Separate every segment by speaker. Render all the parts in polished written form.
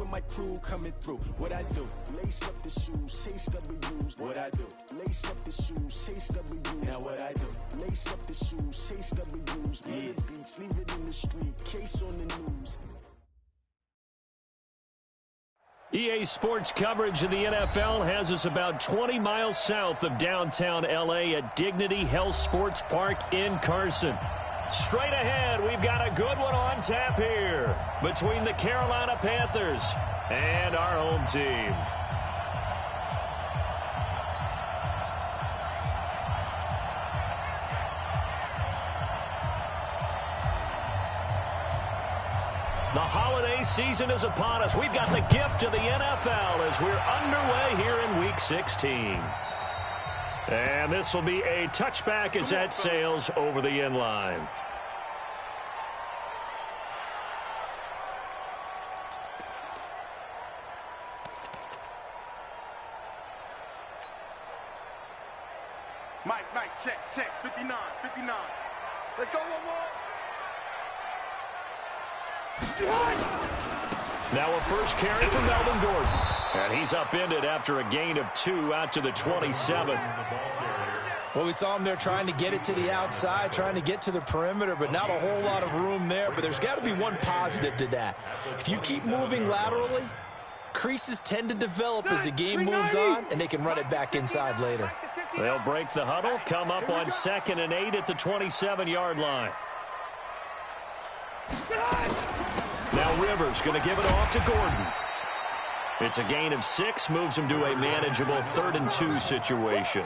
Speaker 1: my crew coming through. What I do? Lace up the shoes, chase W's. What I do? Lace up the shoes, chase W's. Now what I do? Lace up the shoes, chase W's. Yeah. The beats, leave it in the street, case on the news.
Speaker 2: EA Sports coverage of the NFL has us about 20 miles south of downtown L.A. at Dignity Health Sports Park in Carson. Straight ahead, we've got a good one on tap here between the Carolina Panthers and our home team. The holiday season is upon us. We've got the gift of the NFL as we're underway here in Week 16. And this will be a touchback as that sails over the end line.
Speaker 3: Mike, check, 59. Let's go one more.
Speaker 2: Now a first carry for Melvin Gordon. And he's upended after a gain of 2 out to the 27.
Speaker 4: Well, we saw him there trying to get it to the outside, trying to get to the perimeter, but not a whole lot of room there. But there's got to be one positive to that. If you keep moving laterally, creases tend to develop as the game moves on, and they can run it back inside later.
Speaker 2: They'll break the huddle, come up on 2nd and 8 at the 27-yard line. Now Rivers going to give it off to Gordon. It's a gain of 6, moves him to a manageable 3rd and 2 situation.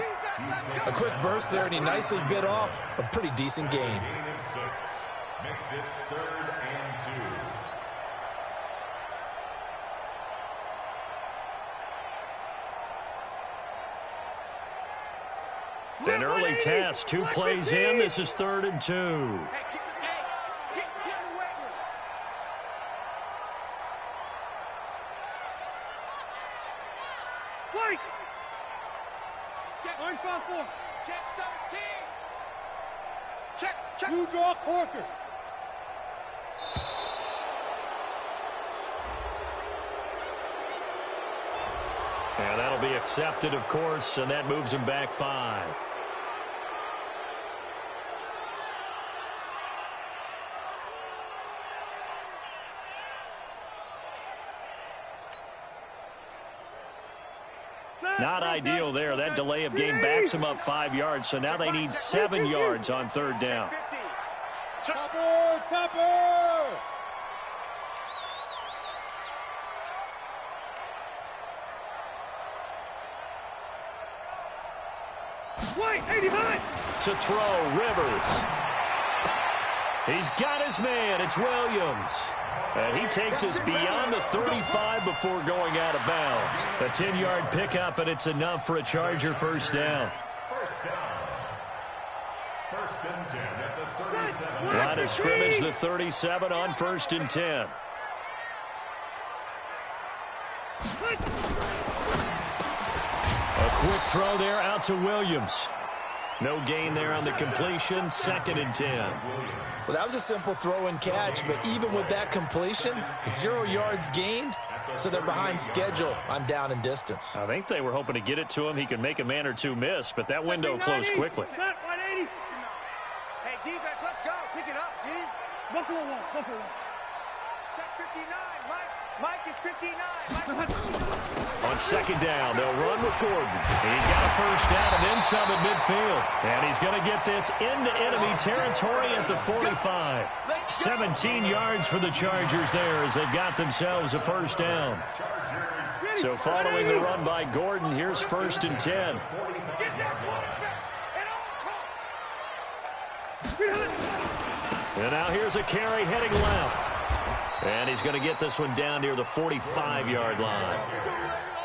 Speaker 4: A quick burst there, and he nicely bit off a pretty decent gain.
Speaker 5: Makes it 3rd and 2.
Speaker 2: An early task, 2 plays in. This is 3rd and 2.
Speaker 3: Check. You draw corkers.
Speaker 2: And that'll be accepted, of course, and that moves him back 5. Not ideal there. That delay of game backs him up 5 yards, so now they need 7 yards on 3rd down.
Speaker 3: Topper!
Speaker 2: White, 89! To throw, Rivers. He's got his man. It's Williams. And he takes us beyond the 35 before going out of bounds. A 10-yard pickup, and it's enough for a Charger first down.
Speaker 5: First and 10 at the 37.
Speaker 2: Line of scrimmage, the 37 on 1st and 10. A quick throw there out to Williams. No gain there on the completion, 2nd and 10.
Speaker 4: Well, that was a simple throw and catch, but even with that completion, 0 yards gained, so they're behind schedule on down and distance.
Speaker 2: I think they were hoping to get it to him. He could make a man or two miss, but that window closed quickly.
Speaker 3: Hey, defense, let's go. Pick it up, D. Buffalo 1. Check 59, Mike. Mike is 59.
Speaker 2: On 2nd down, they'll run with Gordon. He's got a first down and then some at midfield. And he's going to get this into enemy territory at the 45. 17 yards for the Chargers there as they've got themselves a first down. So following the run by Gordon, here's 1st and 10. And now here's a carry heading left. And he's going to get this one down near the 45-yard line.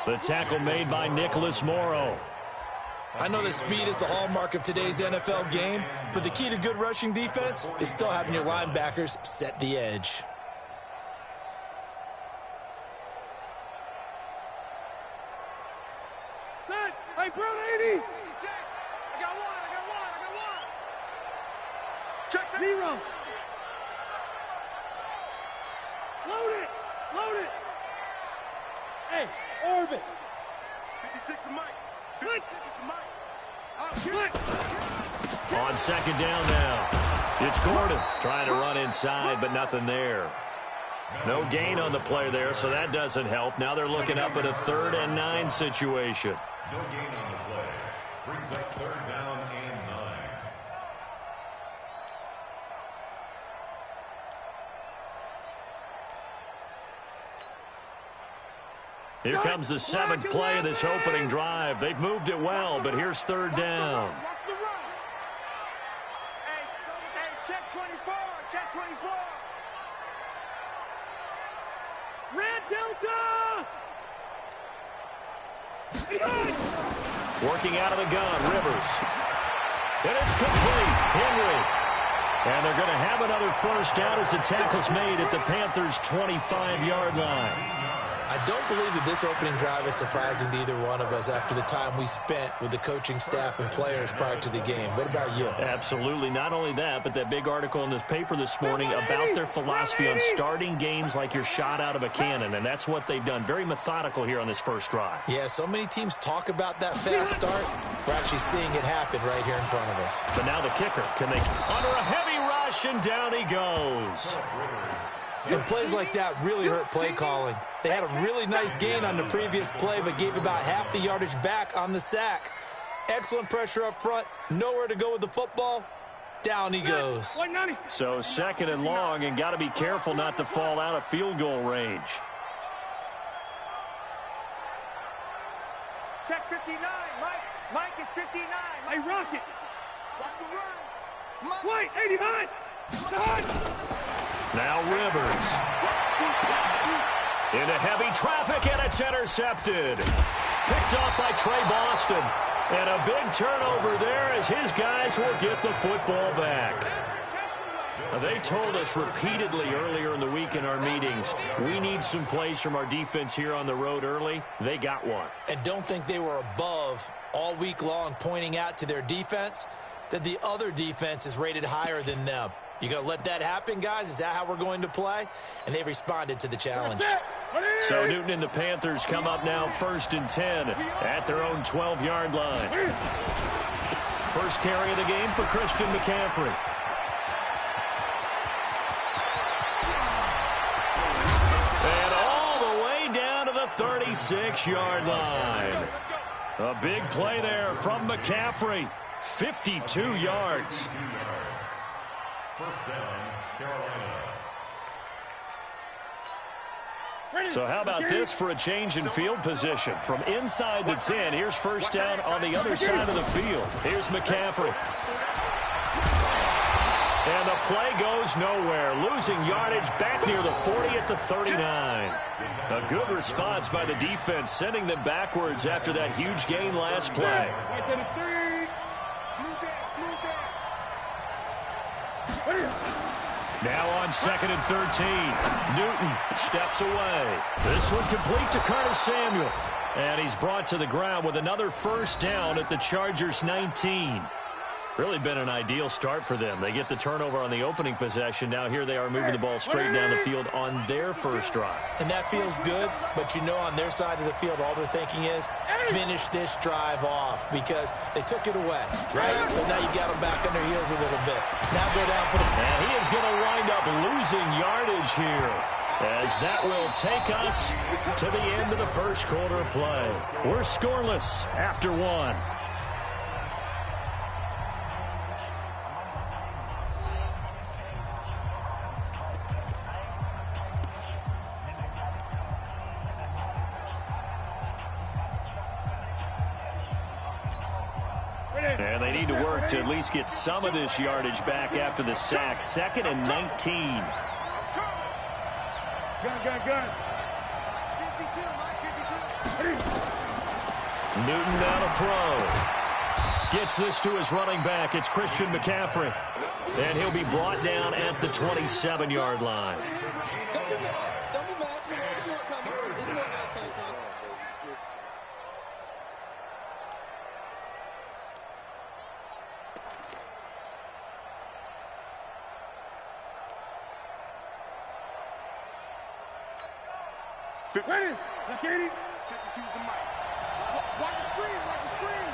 Speaker 2: The tackle made by Nicholas Morrow.
Speaker 4: I know that speed is the hallmark of today's NFL game, but the key to good rushing defense is still having your linebackers set the edge.
Speaker 3: Hey, Brown 80. 86. I got one. Check 0. Load it. Hey, orbit. 56 to Mike. 56 to Mike.
Speaker 2: On second down now. It's Gordon trying to run inside, but nothing there. No gain on the play there, so that doesn't help. Now they're looking up at a 3rd and 9 situation.
Speaker 5: No gain on the play. Brings up 3rd down and 9.
Speaker 2: Here comes the 7th play of this opening drive. They've moved it well, but here's 3rd down.
Speaker 3: Watch the run. Hey, check 24. Check 24. Red Delta!
Speaker 2: Working out of the gun, Rivers. And it's complete. Henry. And they're going to have another first down as the tackle's made at the Panthers' 25-yard line.
Speaker 4: I don't believe that this opening drive is surprising to either one of us after the time we spent with the coaching staff and players prior to the game. What about you?
Speaker 2: Absolutely. Not only that, but that big article in this paper this morning about their philosophy on starting games like you're shot out of a cannon, and that's what they've done. Very methodical here on this first drive.
Speaker 4: Yeah, so many teams talk about that fast start. We're actually seeing it happen right here in front of us.
Speaker 2: But now the kicker. Can they under a heavy rush, and down he goes.
Speaker 4: And plays like that really hurt play calling. They had a really nice gain on the previous play, but gave about half the yardage back on the sack. Excellent pressure up front. Nowhere to go with the football. Down he goes.
Speaker 2: So 2nd and long, and got to be careful not to fall out of field goal range.
Speaker 3: Check 59. Mike is 59. Hey, Rocket. Watch the run. White, 89.
Speaker 2: Now Rivers. Into heavy traffic, and it's intercepted. Picked off by Trey Boston. And a big turnover there as his guys will get the football back. Now, they told us repeatedly earlier in the week in our meetings, we need some plays from our defense here on the road early. They got one.
Speaker 4: And don't think they were above all week long pointing out to their defense that the other defense is rated higher than them. You going to let that happen, guys? Is that how we're going to play? And they responded to the challenge.
Speaker 2: So Newton and the Panthers come up now 1st and 10 at their own 12-yard line. First carry of the game for Christian McCaffrey. And all the way down to the 36-yard line. A big play there from McCaffrey. 52 yards.
Speaker 5: First down, Carolina.
Speaker 2: So how about this for a change in field position? From inside the 10, here's first down on the other side of the field. Here's McCaffrey. And the play goes nowhere. Losing yardage back near the 40 at the 39. A good response by the defense, sending them backwards after that huge gain last play. Now on 2nd and 13. Newton steps away. This one complete to Curtis Samuel. And he's brought to the ground with another first down at the Chargers' 19. Really been an ideal start for them. They get the turnover on the opening possession. Now here they are moving the ball straight down the field on their first drive.
Speaker 4: And that feels good, but you know on their side of the field all they're thinking is finish this drive off because they took it away, right? So now you got them back on their heels a little bit. Now go down for the...
Speaker 2: And he is going to wind up losing yardage here, as that will take us to the end of the first quarter of play. We're scoreless after one. And they need to work to at least get some of this yardage back after the sack. 2nd and 19.
Speaker 3: Gun. 52, Mike, 52.
Speaker 2: Newton now to throw. Gets this to his running back. It's Christian McCaffrey. And he'll be brought down at the 27-yard line.
Speaker 3: Ready? Look at it. 52's the mic. Watch the screen. Watch the screen.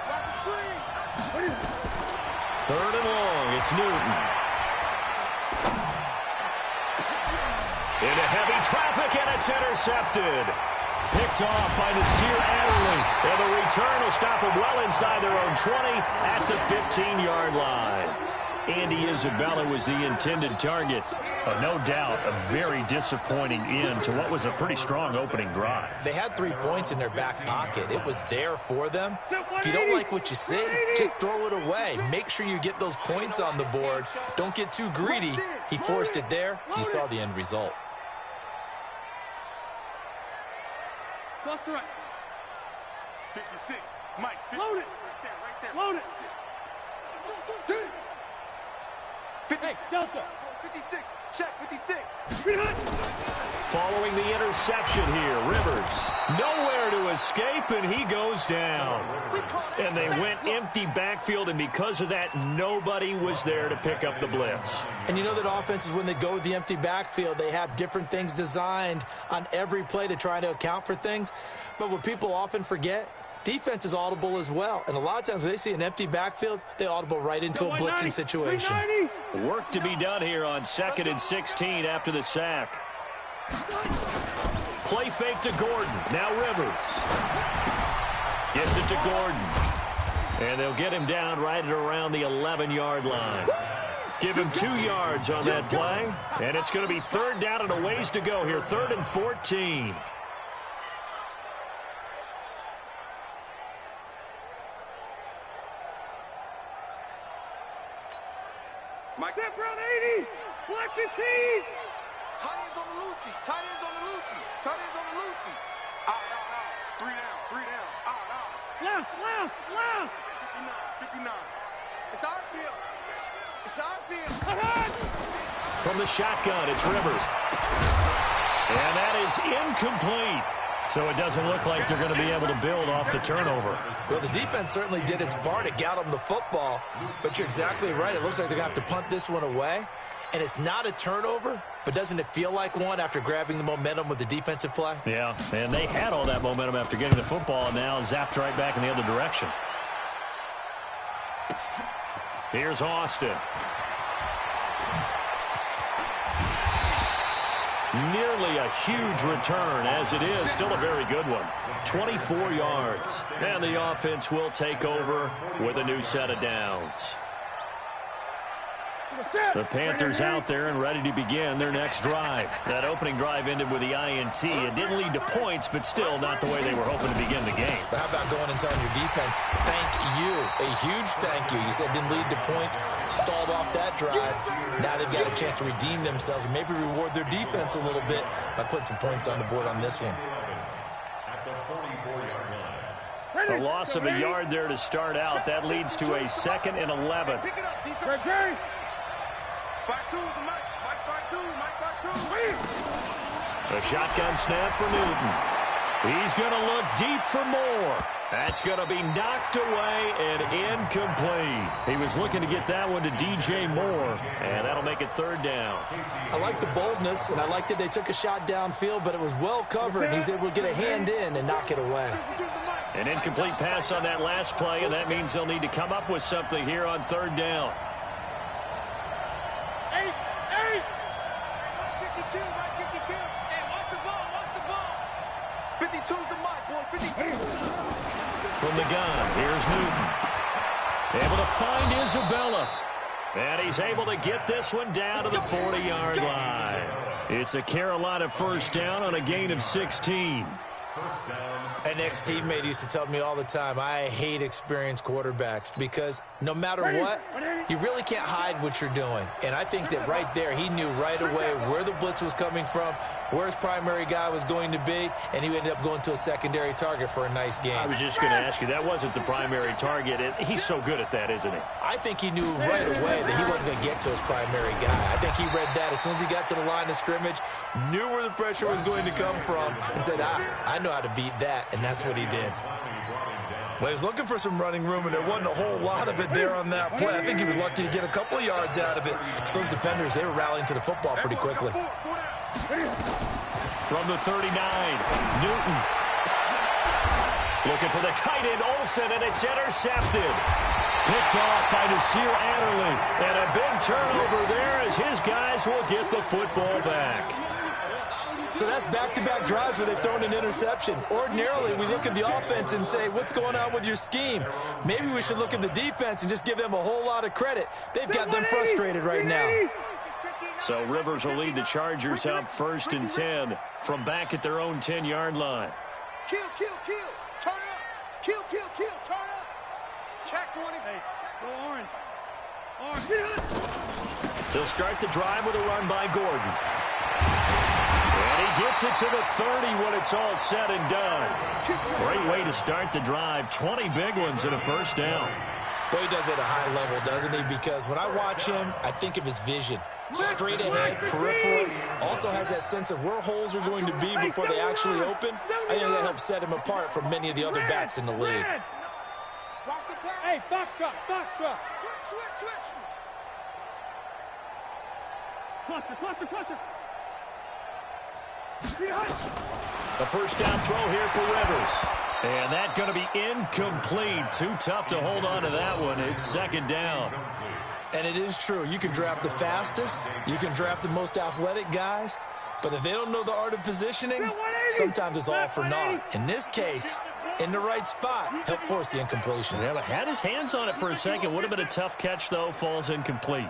Speaker 3: Watch the screen. Ready?
Speaker 2: Third and long. It's Newton. Into heavy traffic, and it's intercepted. Picked off by Nasir Adderley. And the return will stop them well inside their own 20 at the 15-yard line. Andy Isabella was the intended target. No doubt a very disappointing end to what was a pretty strong opening drive.
Speaker 4: They had 3 points in their back pocket. It was there for them. If you don't like what you see, just throw it away. Make sure you get those points on the board. Don't get too greedy. He forced it there. You saw the end result.
Speaker 3: Left to right. 56. Mike. 50. Load it. Right there. Load it. 50. Hey, Delta. 56. Check. 56.
Speaker 2: Following the interception here, Rivers nowhere to escape, and he goes down. And they went empty backfield, and because of that, nobody was there to pick up the blitz.
Speaker 4: And you know that offenses, when they go with the empty backfield, they have different things designed on every play to try to account for things. But what people often forget, defense is audible as well. And a lot of times when they see an empty backfield, they audible right into a blitzing situation.
Speaker 2: Work to be done here on 2nd and 16 after the sack. Play fake to Gordon. Now Rivers. Gets it to Gordon. And they'll get him down right at around the 11-yard line. Give him 2 yards on that play. And it's going to be 3rd down and a ways to go here. 3rd and 14.
Speaker 3: Mike. Step round 80. Black 15. Tight ends on the Lucy. Tight ends on the Lucy. Tight ends on the Lucy. Out. 3 down. Out. Left. 59. It's our field.
Speaker 2: From the shotgun, it's Rivers. And that is incomplete. So it doesn't look like they're going to be able to build off the turnover.
Speaker 4: Well, the defense certainly did its part. It got them the football. But you're exactly right. It looks like they're going to have to punt this one away. And it's not a turnover, but doesn't it feel like one after grabbing the momentum with the defensive play?
Speaker 2: Yeah, and they had all that momentum after getting the football, and now zapped right back in the other direction. Here's Austin. Nearly a huge return, as it is still a very good one. 24 yards. And the offense will take over with a new set of downs. The Panthers out there and ready to begin their next drive. That opening drive ended with the INT. It didn't lead to points, but still not the way they were hoping to begin the game.
Speaker 4: But how about going and telling your defense, thank you, a huge thank you. You said it didn't lead to points, stalled off that drive. Now they've got a chance to redeem themselves and maybe reward their defense a little bit by putting some points on the board on this one.
Speaker 2: A loss of a yard there to start out. That leads to a 2nd and 11.
Speaker 3: Pick it up, DJ. Back two, Mike. Back two.
Speaker 2: A shotgun snap for Newton. He's going to look deep for more. That's going to be knocked away and incomplete. He was looking to get that one to DJ Moore, and that'll make it 3rd down.
Speaker 4: I like the boldness, and I like that they took a shot downfield, but it was well covered, and he was able to get a hand in and knock it away.
Speaker 2: An incomplete pass on that last play, and that means they'll need to come up with something here on 3rd down.
Speaker 3: 52. Hey, watch the ball. 52's the mic, boy. 52.
Speaker 2: From the gun, here's Newton. Able to find Isabella. And he's able to get this one down to the 40-yard line. It's a Carolina 1st down on a gain of 16.
Speaker 4: An ex-teammate used to tell me all the time, I hate experienced quarterbacks because no matter what, you really can't hide what you're doing. And I think that right there, he knew right away where the blitz was coming from, where his primary guy was going to be, and he ended up going to a secondary target for a nice game.
Speaker 2: I was just going to ask you, that wasn't the primary target. He's so good at that, isn't he?
Speaker 4: I think he knew right away that he wasn't going to get to his primary guy. I think he read that as soon as he got to the line of scrimmage, knew where the pressure was going to come from, and said, I know how to beat that, and that's what he did. Well, he was looking for some running room, and there wasn't a whole lot of it there on that play. I think he was lucky to get a couple of yards out of it. So those defenders, they were rallying to the football pretty quickly.
Speaker 2: From the 39, Newton. Looking for the tight end, Olsen, and it's intercepted. Picked off by Nasir Adderley. And a big turnover there as his guys will get the football back.
Speaker 4: So that's back-to-back drives where they've thrown an interception. Ordinarily, we look at the offense and say, what's going on with your scheme? Maybe we should look at the defense and just give them a whole lot of credit. They've got them frustrated right now.
Speaker 2: So Rivers will lead the Chargers up 1st and 10 from back at their own 10-yard line.
Speaker 3: Kill, kill, kill. Turn up. Kill, kill, kill. Turn up. Check 20. Hey, go orange. Orange.
Speaker 2: They'll start the drive with a run by Gordon. And he gets it to the 30 when it's all said and done. Great way to start the drive. 20 big ones and a first down.
Speaker 4: Boy, he does it at a high level, doesn't he? Because when I watch him, I think of his vision. Straight ahead, peripheral, also has that sense of where holes are going to be before they actually open. I think that helps set him apart from many of the other backs in the league.
Speaker 3: Hey, foxtrot, foxtrot. Switch. Cluster.
Speaker 2: A first down throw here for Rivers. And that's going to be incomplete. Too tough to hold on to that one. It's 2nd down.
Speaker 4: And it is true. You can draft the fastest. You can draft the most athletic guys. But if they don't know the art of positioning, sometimes it's all for naught. In this case, in the right spot, help force the incompletion.
Speaker 2: Yeah, but had his hands on it for a second. Would have been a tough catch, though. Falls incomplete.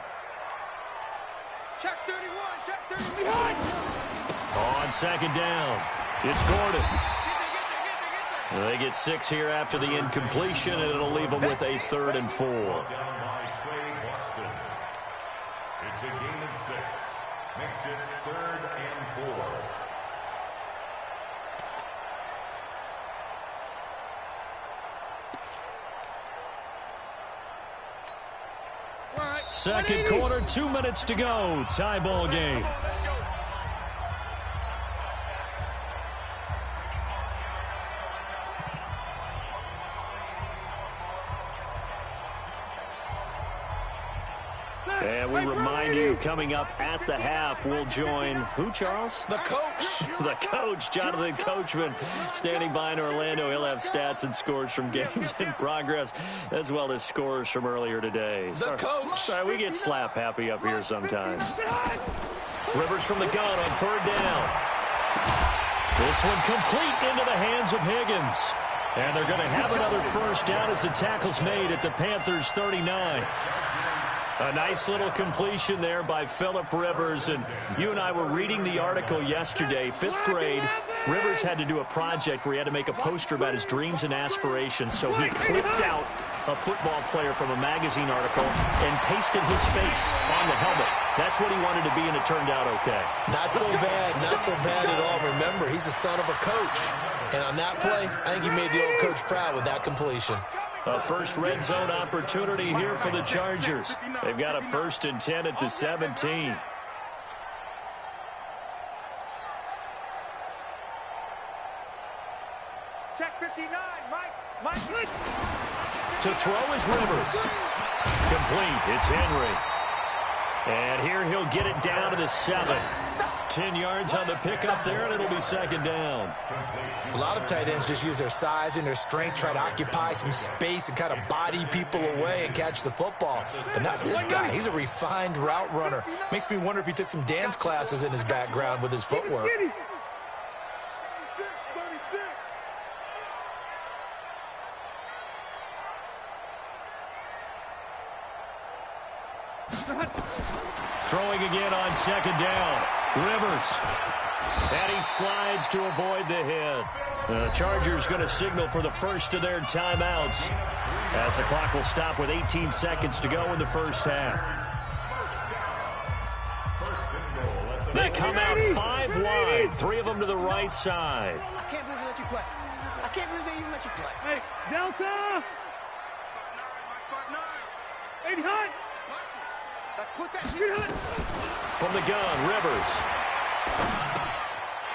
Speaker 3: Check 31. Check 31.
Speaker 2: On 2nd down, it's Gordon. They get 6 here after the incompletion, and it'll leave them with a 3rd and 4.
Speaker 5: It's a gain of 6. Makes it 3rd and 4.
Speaker 2: Second quarter, 2 minutes to go. Tie ball game. And we remind you, coming up at the half, we'll join who, Charles?
Speaker 4: The coach.
Speaker 2: The coach, Jonathan Coachman, standing by in Orlando. He'll have stats and scores from games in progress, as well as scores from earlier today.
Speaker 4: The coach.
Speaker 2: Sorry, we get slap happy up here sometimes. Rivers from the gun on 3rd down. This one complete into the hands of Higgins. And they're going to have another first down as the tackle's made at the Panthers' 39. A nice little completion there by Phillip Rivers. And you and I were reading the article yesterday, 5th grade. Rivers had to do a project where he had to make a poster about his dreams and aspirations. So he clipped out a football player from a magazine article and pasted his face on the helmet. That's what he wanted to be, and it turned out okay.
Speaker 4: Not so bad at all. Remember, he's the son of a coach. And on that play, I think he made the old coach proud with that completion.
Speaker 2: A first red zone opportunity here for the Chargers. They've got a 1st and 10 at the 17.
Speaker 3: Check 59, Mike.
Speaker 2: To throw is Rivers. Complete. It's Henry. And here he'll get it down to the 7. 10 yards on the pickup there, and it'll be 2nd down.
Speaker 4: A lot of tight ends just use their size and their strength, try to occupy some space and kind of body people away and catch the football. But not this guy. He's a refined route runner. Makes me wonder if he took some dance classes in his background with his footwork.
Speaker 2: Throwing again on 2nd down. Rivers. And he slides to avoid the hit. The Chargers going to signal for the first of their timeouts as the clock will stop with 18 seconds to go in the first half. They come out 5 wide, 3 of them to the right side.
Speaker 3: I can't believe they let you play. I can't believe they even let you play.
Speaker 6: Hey, Delta! 80 hot!
Speaker 3: Let's put that
Speaker 2: from the gun, Rivers.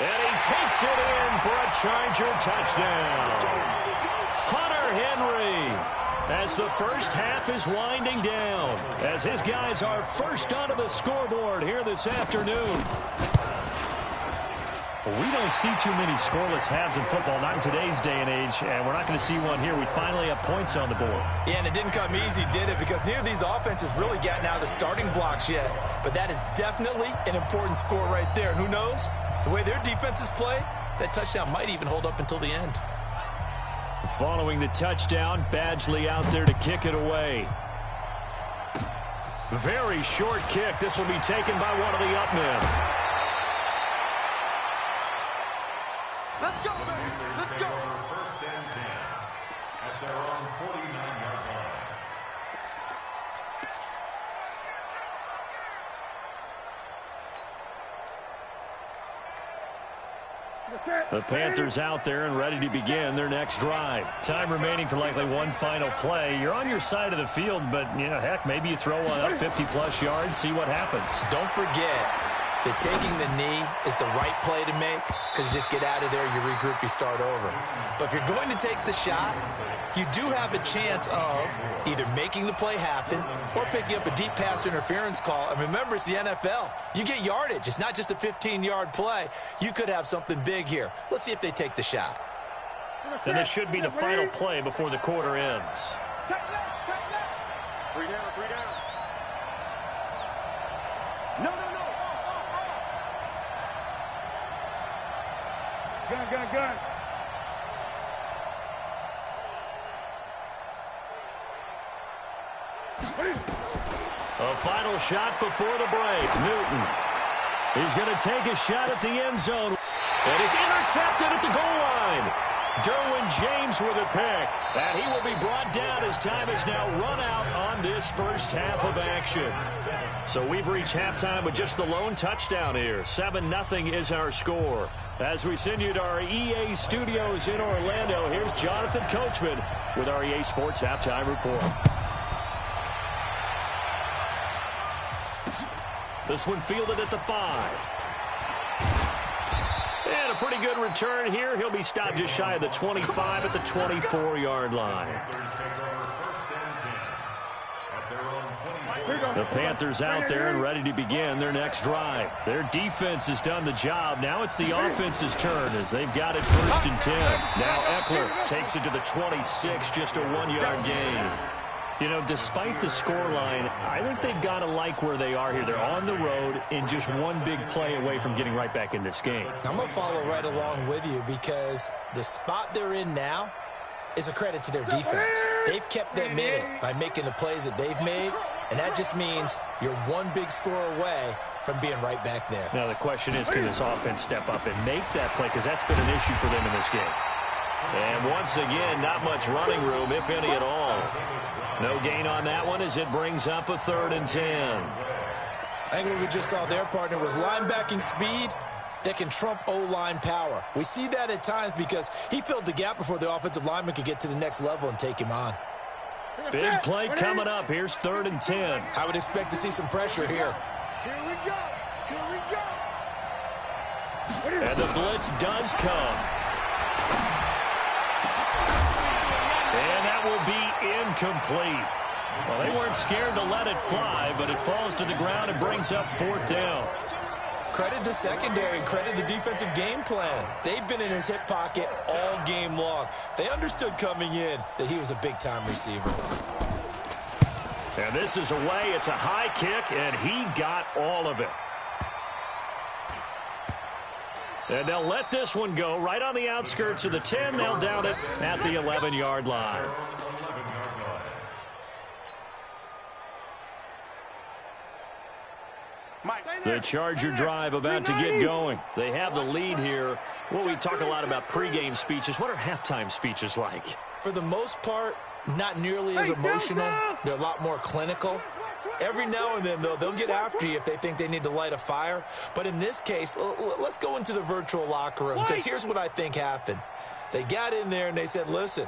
Speaker 2: And he takes it in for a Charger touchdown. Hunter Henry, as the first half is winding down, as his guys are first onto the scoreboard here this afternoon. Well, we don't see too many scoreless halves in football, not in today's day and age, and we're not going to see one here. We finally have points on the board.
Speaker 4: Yeah, and it didn't come easy, did it? Because neither of these offenses really gotten out of the starting blocks yet. But that is definitely an important score right there. And who knows? The way their defenses play, that touchdown might even hold up until the end.
Speaker 2: Following the touchdown, Badgley out there to kick it away. Very short kick. This will be taken by one of the up men.
Speaker 3: Let's go, baby. Let's go.
Speaker 5: First and 10 at their own 49-yard line.
Speaker 2: The Panthers out there and ready to begin their next drive. Time remaining for likely one final play. You're on your side of the field, but, you know, heck, maybe you throw one up 50-plus yards, see what happens.
Speaker 4: Don't forget that taking the knee is the right play to make, because you just get out of there, you regroup, you start over. But if you're going to take the shot, you do have a chance of either making the play happen or picking up a deep pass interference call. And remember, it's the NFL. You get yardage. It's not just a 15-yard play. You could have something big here. Let's see if they take the shot.
Speaker 2: And this should be the final play before the quarter ends.
Speaker 3: Take left, take left. 3 down, 3 down. No, no, no.
Speaker 6: Gun, gun, gun.
Speaker 2: A final shot before the break. Newton. He's going to take a shot at the end zone. And it's intercepted at the goal line. Derwin James with a pick. And he will be brought down as time is now run out on this first half of action. So we've reached halftime with just the lone touchdown here. 7-0 is our score. As we send you to our EA studios in Orlando, here's Jonathan Coachman with our EA Sports Halftime Report. This one fielded at the 5. And a pretty good return here. He'll be stopped just shy of the 25 at the 24-yard line. The Panthers out there and ready to begin their next drive. Their defense has done the job. Now it's the offense's turn as they've got it 1st and 10. Now Eckler takes it to the 26, just a 1-yard gain. You know, despite the scoreline, I think they've got to like where they are here. They're on the road and just one big play away from getting right back in this game.
Speaker 4: I'm going to follow right along with you because the spot they're in now is a credit to their defense. They've kept them in it by making the plays that they've made, and that just means you're one big score away from being right back there.
Speaker 2: Now the question is, can this offense step up and make that play? Because that's been an issue for them in this game. And once again, not much running room, if any at all. No gain on that one as it brings up a 3rd and 10.
Speaker 4: I think what we just saw their partner was linebacking speed that can trump O-line power. We see that at times because he filled the gap before the offensive lineman could get to the next level and take him on.
Speaker 2: Big play coming up. Here's 3rd and 10.
Speaker 4: I would expect to see some pressure here.
Speaker 3: Here we go. Here we go.
Speaker 2: And the blitz does come. And that will be incomplete. Well, they weren't scared to let it fly, but it falls to the ground and brings up 4th down.
Speaker 4: Credit the secondary and credit the defensive game plan. They've been in his hip pocket all game long. They understood coming in that he was a big-time receiver.
Speaker 2: And this is away. It's a high kick, and he got all of it. And they'll let this one go right on the outskirts of the 10. They'll down it at the 11-yard line. The Charger drive about to get going. They have the lead here. Well, we talk a lot about pregame speeches. What are halftime speeches like?
Speaker 4: For the most part, not nearly as emotional. They're a lot more clinical. Every now and then, though, they'll get after you if they think they need to light a fire. But in this case, let's go into the virtual locker room, because here's what I think happened. They got in there and they said, listen,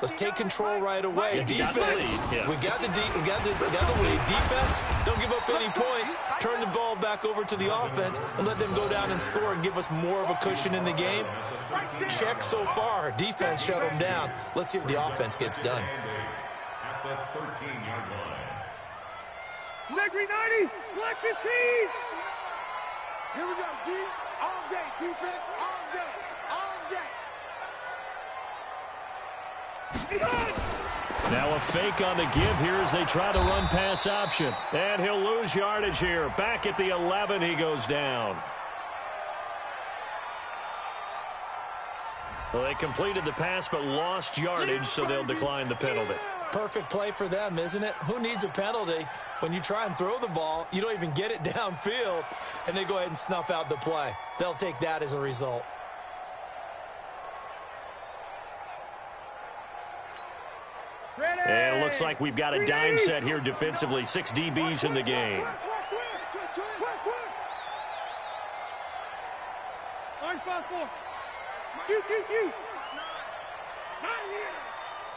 Speaker 4: let's take control right away. Defense, we got the lead. Defense, don't give up any points. Turn the ball back over to the offense and let them go down and score and give us more of a cushion in the game. Check so far. Defense shut them down. Let's see what the offense gets done.
Speaker 5: At the 13-yard line.
Speaker 6: Negri 90, black 15.
Speaker 3: Here we go, D. All day, defense, all day, all day.
Speaker 2: Now a fake on the give here as they try to run pass option. And he'll lose yardage here. Back at the 11, he goes down. Well, they completed the pass but lost yardage, so they'll decline the penalty.
Speaker 4: Perfect play for them, isn't it? Who needs a penalty? When you try and throw the ball, you don't even get it downfield, and they go ahead and snuff out the play. They'll take that as a result.
Speaker 2: And it looks like we've got a dime set here defensively. 6 DBs in the game.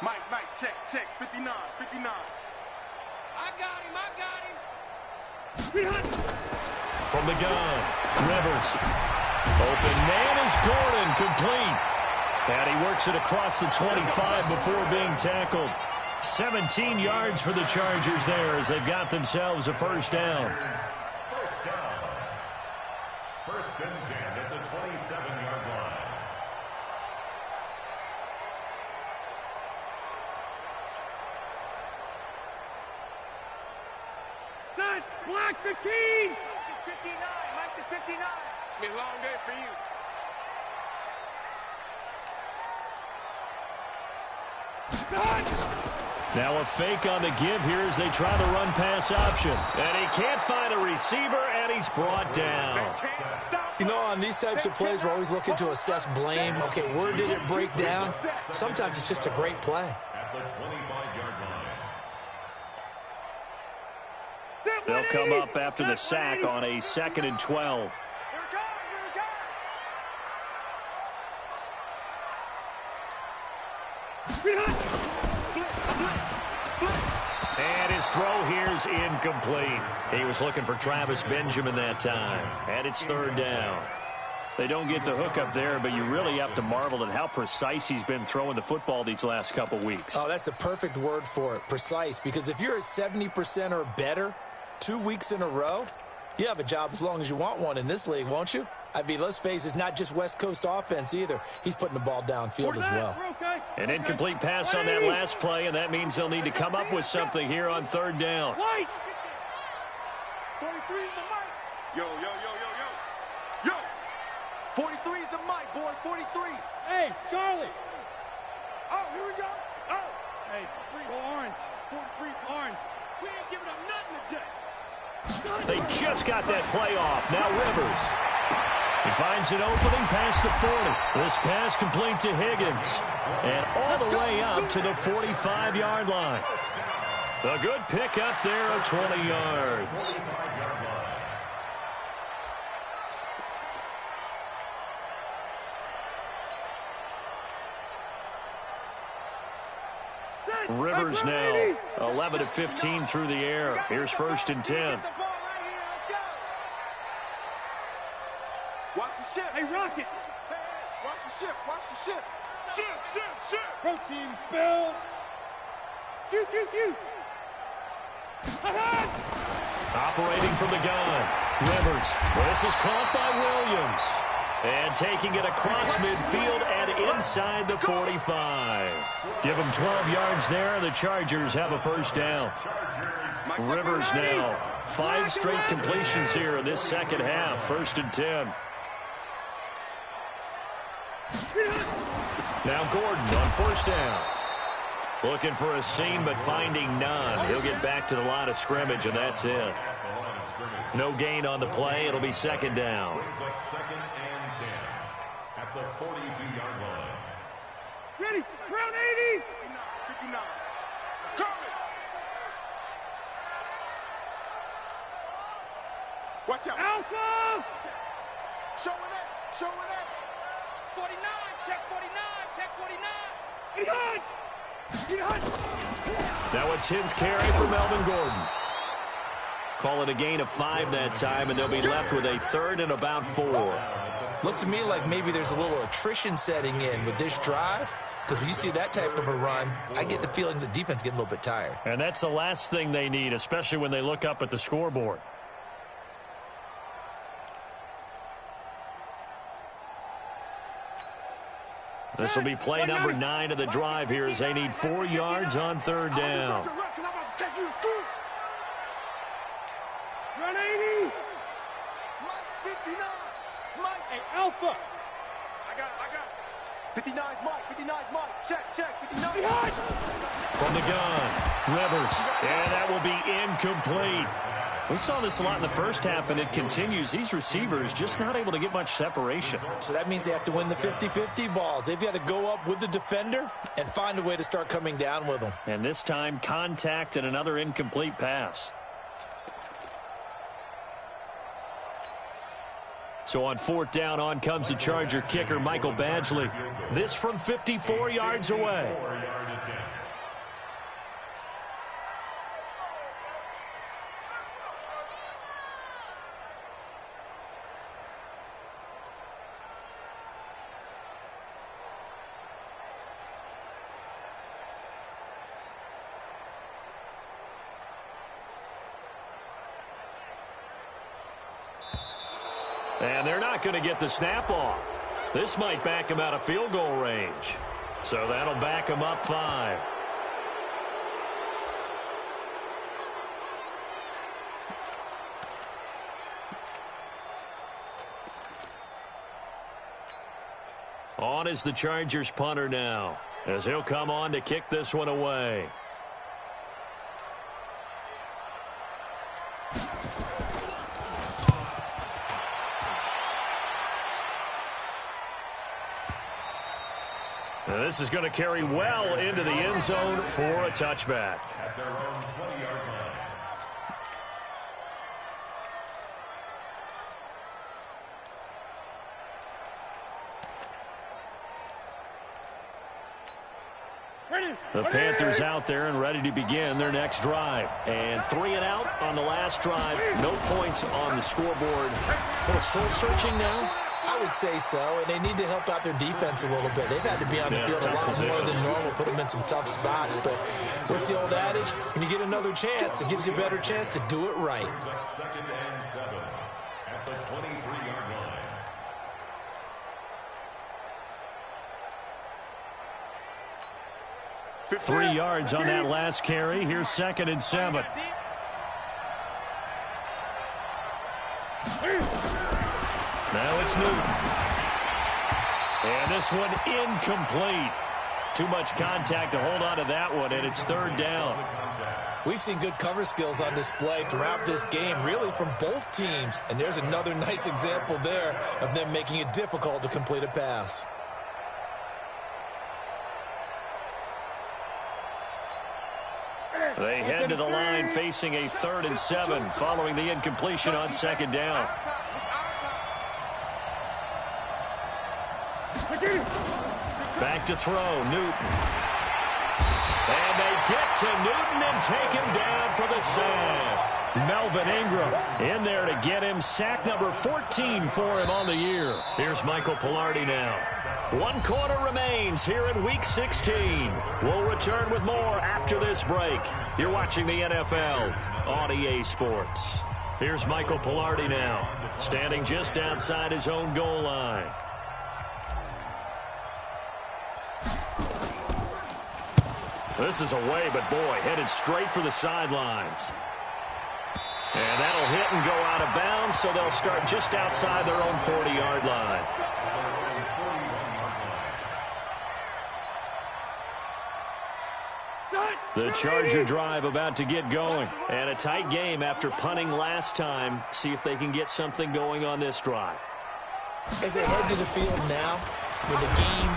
Speaker 3: Mike, check, 59. I got him.
Speaker 2: From the gun, Rivers. Open man is Gordon, complete. And he works it across the 25 before being tackled. 17 yards for the Chargers there as they've got themselves a first down.
Speaker 5: First and 10 at the 27-yard line.
Speaker 6: Set, block 15.
Speaker 3: It's 59, Mike, the 59. It's been a long day for you.
Speaker 2: Now a fake on the give here as they try to run pass option. And he can't find a receiver, and he's brought down.
Speaker 4: You know, on these types of plays, we're always looking to assess blame. Okay, where did it break down? Sometimes it's just a great play.
Speaker 5: At the 25-yard line.
Speaker 2: They'll come up after the sack on a 2nd and 12. And his throw here's incomplete. He was looking for Travis Benjamin that time. And it's 3rd down. They don't get the hook up there, but you really have to marvel at how precise he's been throwing the football these last couple weeks.
Speaker 4: Oh, that's a perfect word for it, precise. Because if you're at 70% or better 2 weeks in a row, you have a job as long as you want one in this league, won't you? I mean, let's face it, it's not just West Coast offense either. He's putting the ball downfield as well.
Speaker 2: An incomplete pass on that last play, and that means they'll need to come up with something here on 3rd down.
Speaker 3: 43 is the mic. Yo. 43 is the mic, boy. 43.
Speaker 6: Hey, Charlie.
Speaker 3: Oh, here we go. Oh.
Speaker 6: Hey, 3 orange.
Speaker 3: 43 is the orange. We ain't giving up nothing today.
Speaker 2: They just got that play off. Now Rivers. He finds an opening past the 40. This pass complete to Higgins. And all the way up to the 45-yard line. A good pick up there of 20 yards. Rivers now 11 of 15 through the air. Here's 1st and 10.
Speaker 3: Watch the ship.
Speaker 6: Hey, Rocket.
Speaker 3: Hey, watch the ship. Watch the ship. Ship.
Speaker 6: Protein spill. Q.
Speaker 2: Operating from the gun. Rivers. This is caught by Williams. And taking it across midfield and inside the 45. Give them 12 yards there. The Chargers have a first down. Rivers now 5 straight completions here in this second half. 1st and 10. Now Gordon on 1st down. Looking for a seam but finding none. He'll get back to the line of scrimmage, and that's it. No gain on the play. It'll be 2nd down.
Speaker 5: 2nd and 10 at the 42-yard line.
Speaker 6: Ready. Round 80.
Speaker 3: 59. Coming. Watch out.
Speaker 6: Alpha.
Speaker 3: Showing it. 49. Check 49.
Speaker 2: Now a 10th carry for Melvin Gordon. Call it a gain of 5 that time, and they'll be left with a 3rd and about 4.
Speaker 4: Looks to me like maybe there's a little attrition setting in with this drive, because when you see that type of a run, I get the feeling the defense getting a little bit tired.
Speaker 2: And that's the last thing they need, especially when they look up at the scoreboard. This will be play number 9 of the drive here as they need 4 yards on third down.
Speaker 6: Run 80.
Speaker 3: Mike 59. Mike.
Speaker 6: Hey, Alpha.
Speaker 3: I got it. 59's Mike. 59's Mike. Check. 59.
Speaker 6: Behind.
Speaker 2: From the gun, Rivers, and that will be incomplete. We saw this a lot in the first half, and it continues. These receivers just not able to get much separation.
Speaker 4: So that means they have to win the 50-50 balls. They've got to go up with the defender and find a way to start coming down with them.
Speaker 2: And this time, contact and another incomplete pass. So on 4th down, on comes the Charger kicker, Michael Badgley. This from 54 yards away. And they're not going to get the snap off. This might back them out of field goal range. So that'll back them up 5. On is the Chargers punter now, as he'll come on to kick this one away. And this is going to carry well into the end zone for a touchback.
Speaker 5: At their own 20-yard line.
Speaker 2: The Panthers out there and ready to begin their next drive. And 3 and out on the last drive. No points on the scoreboard. A little soul-searching now?
Speaker 4: I would say so, and they need to help out their defense a little bit. They've had to be on the field a lot more than normal, put them in some tough spots. But what's the old adage? When you get another chance, it gives you a better chance to do it right.
Speaker 5: 2nd and 7 at the 23-yard line.
Speaker 2: Three yards on that last carry. Here's 2nd and 7. Now it's Newton. And this one incomplete. Too much contact to hold on to that one, and it's 3rd down.
Speaker 4: We've seen good cover skills on display throughout this game, really from both teams. And there's another nice example there of them making it difficult to complete a pass.
Speaker 2: They head to the line facing a 3rd and 7 following the incompletion on 2nd down. Back to throw, Newton. And they get to Newton and take him down for the sack. Melvin Ingram in there to get him. Sack number 14 for him on the year. Here's Michael Pilardi now. 1 quarter remains here in Week 16. We'll return with more after this break. You're watching the NFL on EA Sports. Here's Michael Pilardi now, standing just outside his own goal line. This is away, but boy, headed straight for the sidelines. And that'll hit and go out of bounds, so they'll start just outside their own 40-yard line. The Charger drive about to get going. And a tight game after punting last time. See if they can get something going on this drive.
Speaker 4: As they head to the field now, with the game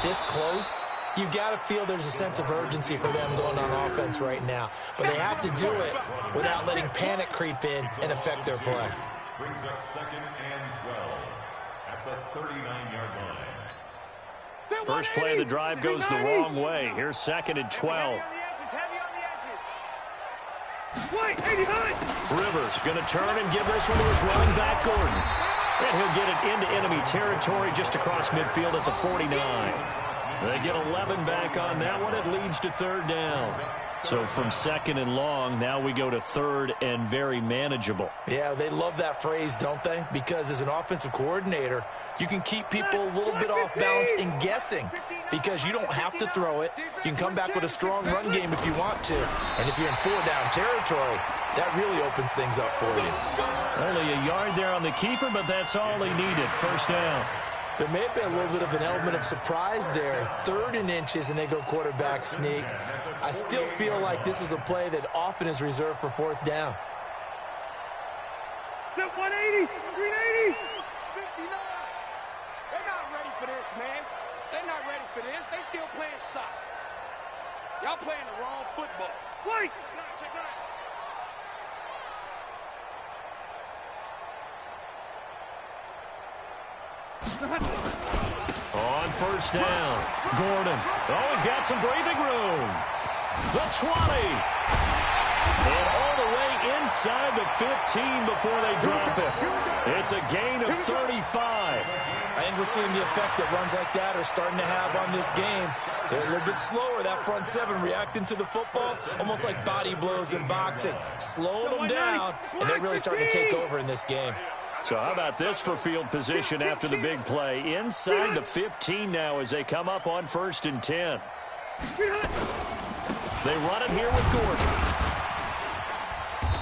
Speaker 4: this close, you've got to feel there's a sense of urgency for them going on offense right now. But they have to do it without letting panic creep in and affect their play.
Speaker 5: Brings up 2nd and 12 at the 39-yard line.
Speaker 2: First play of the drive goes the wrong way. Here's 2nd and 12. Rivers going to turn and give this one to his running back, Gordon. And he'll get it into enemy territory just across midfield at the 49. They get 11 back on that one. It leads to 3rd down. So from second and long, now we go to third and very manageable.
Speaker 4: Yeah, they love that phrase, don't they? Because as an offensive coordinator, you can keep people a little bit off balance and guessing because you don't have to throw it. You can come back with a strong run game if you want to. And if you're in four-down territory, that really opens things up for you.
Speaker 2: Only a yard there on the keeper, but that's all he needed. First down.
Speaker 4: There may have been a little bit of an element of surprise there. 3rd and inches, and they go quarterback sneak. I still feel like this is a play that often is reserved for 4th down.
Speaker 6: Step 180, 380.
Speaker 3: 59. They're not ready for this, man. They're not ready for this. They still playing soccer. Y'all playing the wrong football.
Speaker 6: White.
Speaker 3: Check nine.
Speaker 2: On first down, Gordon. Oh, he's got some breathing room. The 20. And all the way inside the 15 before they drop it. It's a gain of 35.
Speaker 4: I think we're seeing the effect that runs like that are starting to have on this game. They're a little bit slower, that front seven, reacting to the football, almost like body blows in boxing. Slowing them down, and they're really starting to take over in this game.
Speaker 2: So how about this for field position after the big play? Inside the 15 now as they come up on 1st and 10. They run it here with Gordon.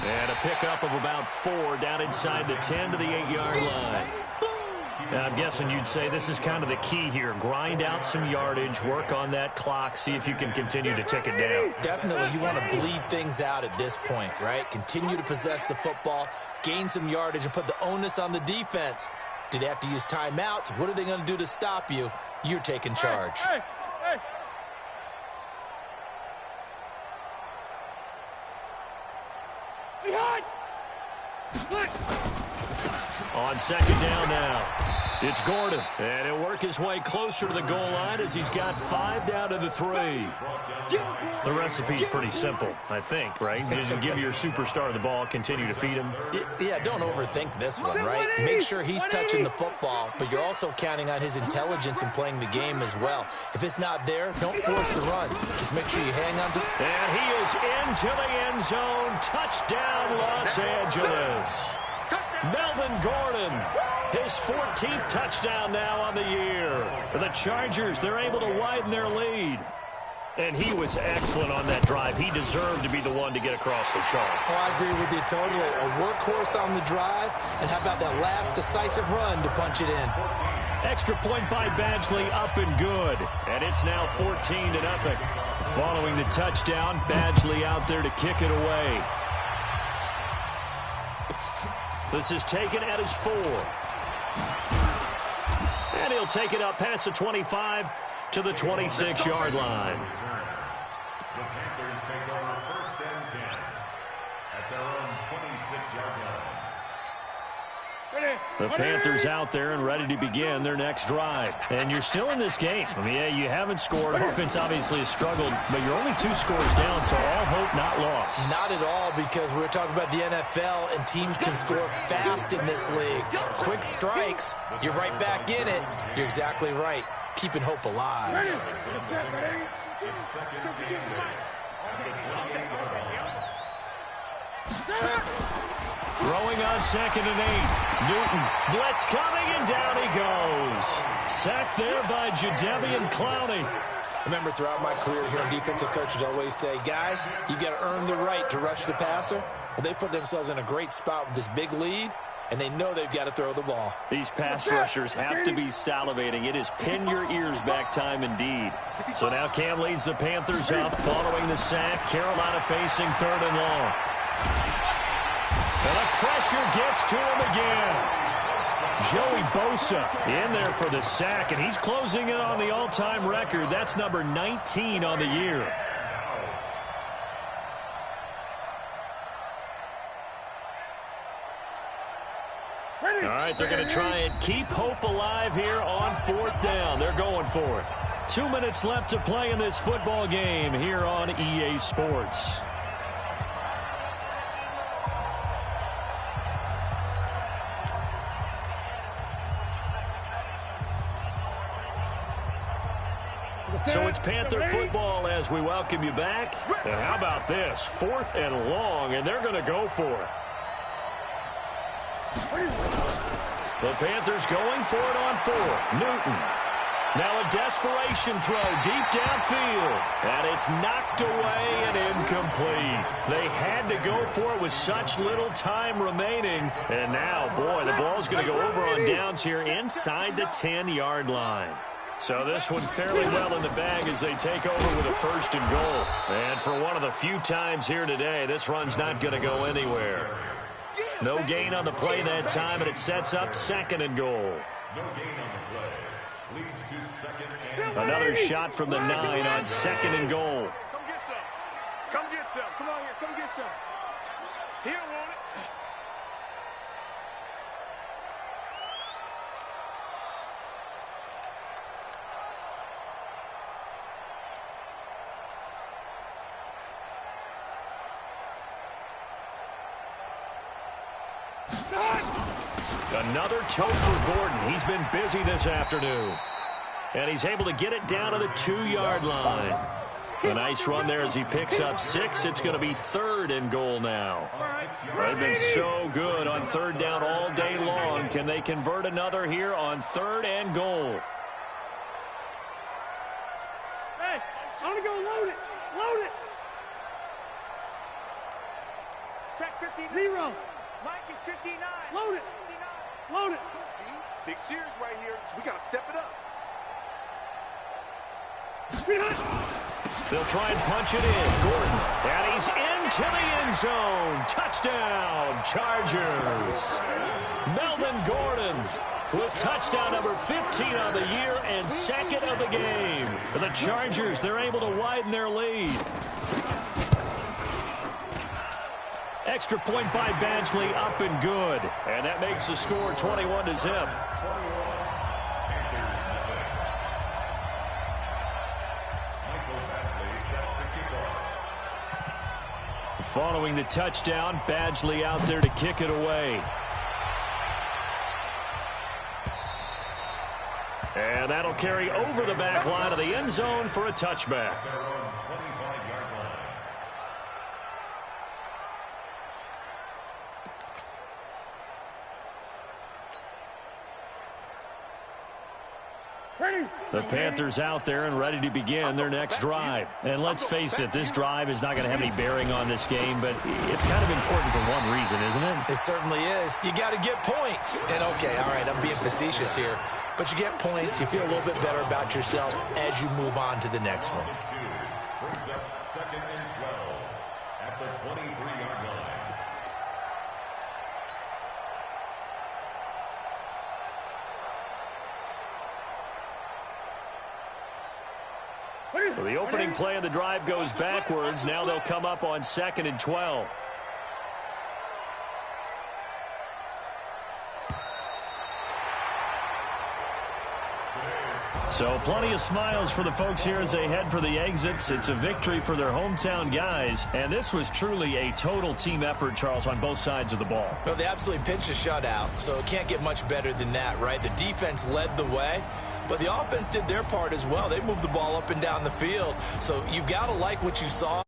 Speaker 2: And a pickup of about 4 down inside the 10 to the 8-yard line. Now, I'm guessing you'd say this is kind of the key here. Grind out some yardage, work on that clock, see if you can continue to tick it down.
Speaker 4: Definitely, you want to bleed things out at this point, right? Continue to possess the football, gain some yardage, and put the onus on the defense. Do they have to use timeouts? What are they going to do to stop you? You're taking charge.
Speaker 6: Hey. Behind.
Speaker 2: On 2nd down now, it's Gordon. And he'll work his way closer to the goal line as he's got 5 down to the 3. The recipe's pretty simple, I think, right? Just give your superstar the ball, continue to feed him.
Speaker 4: Yeah, don't overthink this one, right? Make sure he's touching the football, but you're also counting on his intelligence in playing the game as well. If it's not there, don't force the run. Just make sure you hang on to...
Speaker 2: And he is into the end zone. Touchdown, Los Angeles. Melvin Gordon, his 14th touchdown now on the year. The Chargers, they're able to widen their lead. And he was excellent on that drive. He deserved to be the one to get across the chalk.
Speaker 4: Oh, I agree with you totally. A workhorse on the drive, and how about that last decisive run to punch it in?
Speaker 2: Extra point by Badgley, up and good. And it's now 14-0. Following the touchdown, Badgley out there to kick it away. This is taken at his 4. And he'll take it up past the 25 to the 26-yard line.
Speaker 5: The Panthers take over 1st and 10 at their own 26-yard line.
Speaker 2: The Panthers out there and ready to begin their next drive. And you're still in this game. I mean, yeah, you haven't scored. Offense obviously has struggled, but you're only 2 scores down, so all hope not lost.
Speaker 4: Not at all, because we're talking about the NFL, and teams can score fast in this league. Quick strikes, you're right back in it. You're exactly right. Keeping hope alive.
Speaker 5: It's 2nd and 10 at the 28-yard line.
Speaker 2: Throwing on 2nd and 8. Newton, blitz coming, and down he goes. Sacked there by Jadeveon Clowney.
Speaker 4: Remember, throughout my career here, defensive coaches always say, guys, you got to earn the right to rush the passer. Well, they put themselves in a great spot with this big lead, and they know they've got to throw the ball.
Speaker 2: These pass rushers have to be salivating. It is pin your ears back time indeed. So now Cam leads the Panthers up following the sack. Carolina facing 3rd and long. And the pressure gets to him again. Joey Bosa in there for the sack, and he's closing in on the all-time record. That's number 19 on the year. All right, they're going to try and keep hope alive here on 4th down. They're going for it. 2 minutes left to play in this football game here on EA Sports. So it's Panther football as we welcome you back. And how about this? 4th and long, and they're going to go for it. The Panthers going for it on 4th. Newton. Now a desperation throw deep downfield. And it's knocked away and incomplete. They had to go for it with such little time remaining. And now, boy, the ball's going to go over on downs here inside the 10-yard line. So this one fairly well in the bag as they take over with a 1st and goal. And for one of the few times here today, this run's not going to go anywhere. No gain on the play that time, and it sets up 2nd and goal.
Speaker 5: No gain on the play. Leads to 2nd and
Speaker 2: Another shot from the 9 on 2nd and goal.
Speaker 3: Come get some. Come get some. Come on here. Come get some. He don't want it.
Speaker 2: Another toe for Gordon. He's been busy this afternoon. And he's able to get it down to the 2-yard line. A nice run there as he picks up 6. It's going to be 3rd and goal now. They've been so good on 3rd down all day long. Can they convert another here on 3rd and goal?
Speaker 6: Hey, I'm going to go load it. Load it.
Speaker 3: Check 59.
Speaker 6: 0.
Speaker 3: Mike is 59.
Speaker 6: Load it.
Speaker 3: 59.
Speaker 6: Load it.
Speaker 3: Big Sears right here. So we got to step it up.
Speaker 2: They'll try and punch it in. Gordon. And he's into the end zone. Touchdown, Chargers. Melvin Gordon with touchdown number 15 on the year and 2nd of the game. For the Chargers, they're able to widen their lead. Extra point by Badgley, up and good. And that makes the score 21-0. Following the touchdown, Badgley out there to kick it away. And that'll carry over the back line of the end zone for a touchback. The Panthers out there and ready to begin their next drive. And let's face it, this drive is not going to have any bearing on this game, but it's kind of important for one reason, isn't it?
Speaker 4: It certainly is. You got to get points. And, okay, all right, I'm being facetious here. But you get points, you feel a little bit better about yourself as you move on to the next one.
Speaker 5: brings up 2nd and 12 at the 23-yard line.
Speaker 2: So the opening play of the drive goes backwards. Now they'll come up on 2nd and 12. So plenty of smiles for the folks here as they head for the exits. It's a victory for their hometown guys. And this was truly a total team effort, Charles, on both sides of the ball.
Speaker 4: Well, they absolutely pitched a shutout, so it can't get much better than that, right? The defense led the way, but the offense did their part as well. They moved the ball up and down the field. So you've got to like what you saw.